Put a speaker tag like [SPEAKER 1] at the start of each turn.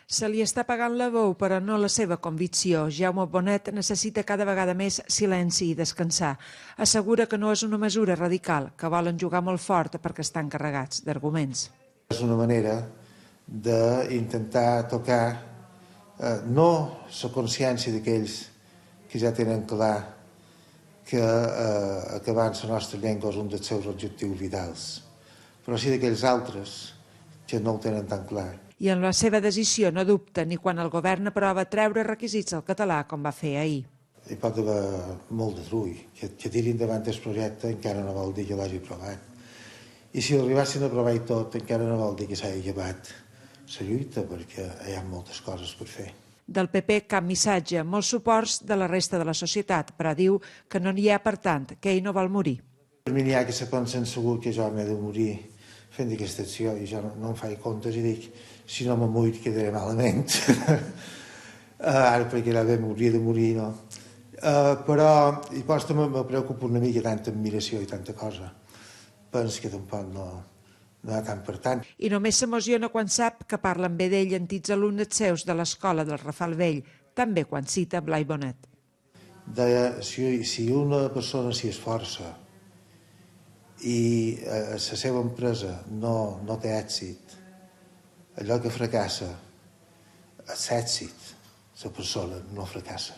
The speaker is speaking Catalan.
[SPEAKER 1] Se li està pagant la veu, però no la seva convicció. Jaume Bonet necessita cada vegada més silenci i descansar. Assegura que no és una mesura radical, que volen jugar molt fort perquè estan carregats d'arguments.
[SPEAKER 2] És una manera d'intentar tocar no la consciència d'aquells que ja tenen clar que acabar la nostra llengua és un dels seus objectius vitals, però sí d'aquells altres que no ho tenen tan clar.
[SPEAKER 1] I en la seva decisió no dubta ni quan el govern aprova treure requisits al català com va fer ahir.
[SPEAKER 2] Hi pot haver molt de trull. Que tiri endavant el projecte encara no vol dir que l'hagi aprovat. I si l'arribessin a aprovar i tot, encara no vol dir que s'hagi llevat la lluita, perquè hi ha moltes coses per fer.
[SPEAKER 1] Del PP cap missatge, molts suports de la resta de la societat, però diu que no n'hi ha per tant, que ell no vol morir.
[SPEAKER 2] Per mi n'hi ha que se pensen segur que jo m'he de morir fent aquesta acció i jo no em faig comptes i dic si no me morir quedaré malament. Ara perquè ara bé m'hauria de morir, no? Però i posta me preocupa una mica tanta admiració i tanta cosa. Penso que tampoc no va tant per tant.
[SPEAKER 1] I només s'emociona quan sap que parlen bé d'ell antics alumnes seus de l'escola del Rafal Vell, també quan cita Blai Bonet.
[SPEAKER 2] Deia, si una persona s'hi esforça i la seva empresa no té èxit, allò que fracassa és èxit, la persona no fracassa.